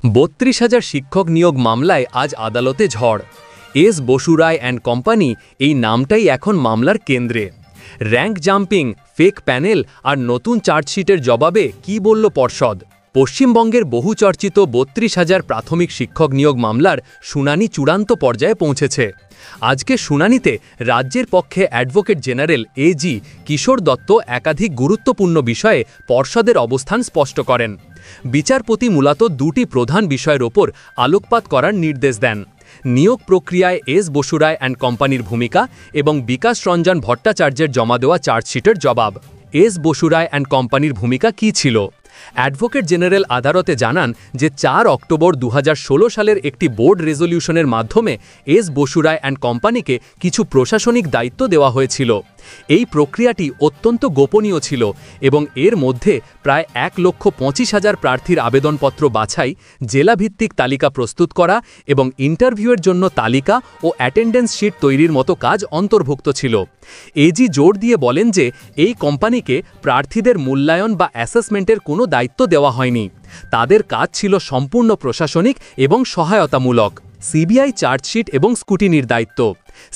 ৩২,০০০ শিক্ষক নিয়োগ মামলায় আজ আদালতে ঝড়। এস বসুরায় অ্যান্ড কোম্পানি এই নামটাই এখন মামলার কেন্দ্রে। র্যাঙ্ক জাম্পিং, ফেক প্যানেল আর নতুন চার্জশিটের জবাবে কি বলল পর্ষদ? পশ্চিমবঙ্গের বহুচর্চিত ৩২,০০০ প্রাথমিক শিক্ষক নিয়োগ মামলার শুনানি চূড়ান্ত পর্যায়ে পৌঁছেছে। আজকে শুনানিতে রাজ্যের পক্ষে অ্যাডভোকেট জেনারেল এজি কিশোর দত্ত একাধিক গুরুত্বপূর্ণ বিষয়ে পর্ষদের অবস্থান স্পষ্ট করেন। বিচারপতি মূলত দুটি প্রধান বিষয়ের ওপর আলোকপাত করার নির্দেশ দেন: নিয়োগ প্রক্রিয়ায় এস বসুরায় অ্যান্ড কোম্পানির ভূমিকা এবং বিকাশ রঞ্জন ভট্টাচার্যের জমা দেওয়া চার্জশিটের জবাব। এস বসুরায় অ্যান্ড কোম্পানির ভূমিকা কী ছিল? অ্যাডভোকেট জেনারেল আদালতে জানান যে ৪ অক্টোবর ২০১৬ সালের একটি বোর্ড রেজলিউশনের মাধ্যমে এস বসুরায় অ্যান্ড কোম্পানিকে কিছু প্রশাসনিক দায়িত্ব দেওয়া হয়েছিল। এই প্রক্রিয়াটি অত্যন্ত গোপনীয় ছিল এবং এর মধ্যে প্রায় ১,২৫,০০০ প্রার্থীর আবেদনপত্র বাছাই, জেলাভিত্তিক তালিকা প্রস্তুত করা এবং ইন্টারভিউয়ের জন্য তালিকা ও অ্যাটেন্ডেন্স শিট তৈরির মতো কাজ অন্তর্ভুক্ত ছিল। এজি জোর দিয়ে বলেন যে এই কোম্পানিকে প্রার্থীদের মূল্যায়ন বা অ্যাসেসমেন্টের কোনো দায়িত্ব দেওয়া হয়নি। তাদের কাজ ছিল সম্পূর্ণ প্রশাসনিক এবং সহায়তামূলক। সিবিআই চার্জশিট এবং স্কুটিনির দায়িত্ব।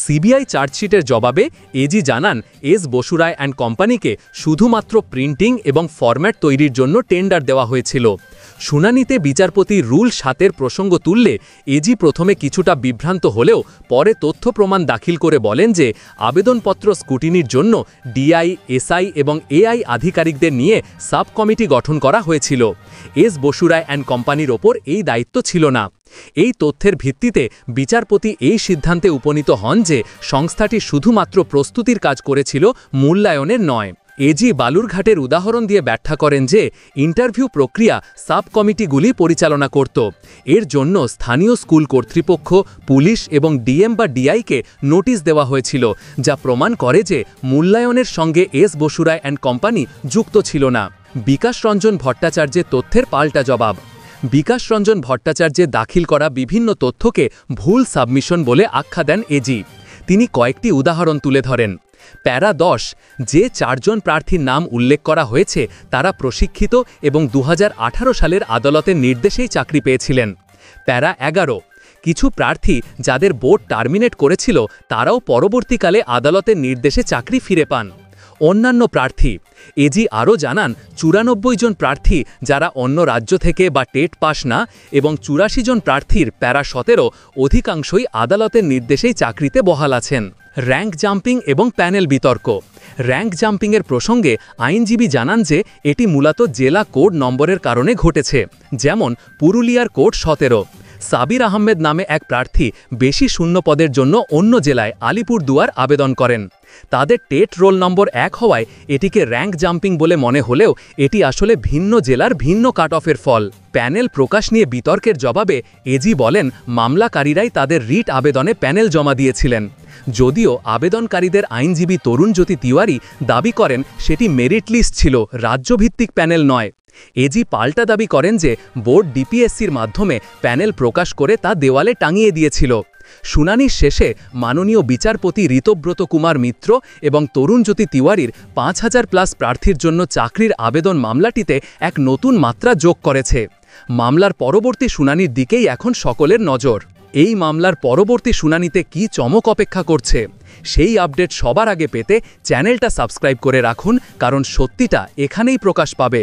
সিবিআই চার্জশিটের জবাবে এজি জানান এস বসুরায় অ্যান্ড কোম্পানিকে শুধুমাত্র প্রিন্টিং এবং ফরম্যাট তৈরির জন্য টেন্ডার দেওয়া হয়েছিল। শুনানিতে বিচারপতি রুল ৭-এর প্রসঙ্গ তুললে এজি প্রথমে কিছুটা বিভ্রান্ত হলেও পরে তথ্য প্রমাণ দাখিল করে বলেন যে আবেদনপত্র স্কুটিনির জন্য ডিআই, এসআই এবং এআই আধিকারিকদের নিয়ে সাব কমিটি গঠন করা হয়েছিল। এস বসুরায় অ্যান্ড কোম্পানির ওপর এই দায়িত্ব ছিল না। এই তথ্যের ভিত্তিতে বিচারপতি এই সিদ্ধান্তে উপনীত হন যে সংস্থাটি শুধুমাত্র প্রস্তুতির কাজ করেছিল, মূল্যায়নের নয়। এজি বালুরঘাটের উদাহরণ দিয়ে ব্যাখ্যা করেন যে ইন্টারভিউ প্রক্রিয়া সাব কমিটিগুলি পরিচালনা করত। এর জন্য স্থানীয় স্কুল কর্তৃপক্ষ, পুলিশ এবং ডিএম বা ডিআইকে নোটিশ দেওয়া হয়েছিল, যা প্রমাণ করে যে মূল্যায়নের সঙ্গে এস বসুরায় অ্যান্ড কোম্পানি যুক্ত ছিল না। বিকাশ রঞ্জন ভট্টাচার্যের তথ্যের পাল্টা জবাব। বিকাশ রঞ্জন ভট্টাচার্যের দাখিল করা বিভিন্ন তথ্যকে ভুল সাবমিশন বলে আখ্যা দেন এজি। তিনি কয়েকটি উদাহরণ তুলে ধরেন। প্যারা ১০, যে ৪ জন প্রার্থীর নাম উল্লেখ করা হয়েছে তারা প্রশিক্ষিত এবং ২০১৮ সালের আদালতের নির্দেশেই চাকরি পেয়েছিলেন। প্যারা ১১, কিছু প্রার্থী যাদের বোর্ড টার্মিনেট করেছিল তারাও পরবর্তীকালে আদালতের নির্দেশে চাকরি ফিরে পান। অন্যান্য প্রার্থী। এজি আরও জানান ৯৪ জন প্রার্থী যারা অন্য রাজ্য থেকে বা টেট পাস না এবং ৮৪ জন প্রার্থীর প্যারা ১৭ অধিকাংশই আদালতের নির্দেশেই চাকরিতে বহাল আছেন। র্যাঙ্ক জাম্পিং এবং প্যানেল বিতর্ক। র্যাঙ্ক জাম্পিংয়ের প্রসঙ্গে আইনজীবী জানান যে এটি মূলত জেলা কোড নম্বরের কারণে ঘটেছে, যেমন পুরুলিয়ার কোড ১৭। সাবির আহমেদ নামে এক প্রার্থী বেশি শূন্য পদের জন্য অন্য জেলায় আলিপুরদুয়ার আবেদন করেন। তাদের টেট রোল নম্বর ১ হওয়ায় এটিকে র্যাঙ্ক জাম্পিং বলে মনে হলেও এটি আসলে ভিন্ন জেলার ভিন্ন কাট অফের ফল। প্যানেল প্রকাশ নিয়ে বিতর্কের জবাবে এজি বলেন মামলাকারীরাই তাদের রিট আবেদনে প্যানেল জমা দিয়েছিলেন। যদিও আবেদনকারীদের আইনজীবী তরুণজ্যোতি তিওয়ারি দাবি করেন সেটি মেরিট লিস্ট ছিল, রাজ্যভিত্তিক প্যানেল নয়। এজি পাল্টা দাবি করেন যে বোর্ড ডিপিএসসির মাধ্যমে প্যানেল প্রকাশ করে তা দেওয়ালে টাঙিয়ে দিয়েছিল। শুনানির শেষে মাননীয় বিচারপতি ঋতব্রত কুমার মিত্র এবং তরুণজ্যোতি তিওয়ারির ৫,০০০+ প্রার্থীর জন্য চাকরির আবেদন মামলাটিতে এক নতুন মাত্রা যোগ করেছে। মামলার পরবর্তী শুনানির দিকেই এখন সকলের নজর। এই মামলার পরবর্তী শুনানিতে কি চমক অপেক্ষা করছে সেই আপডেট সবার আগে পেতে চ্যানেলটা সাবস্ক্রাইব করে রাখুন, কারণ সত্যিটা এখানেই প্রকাশ পাবে।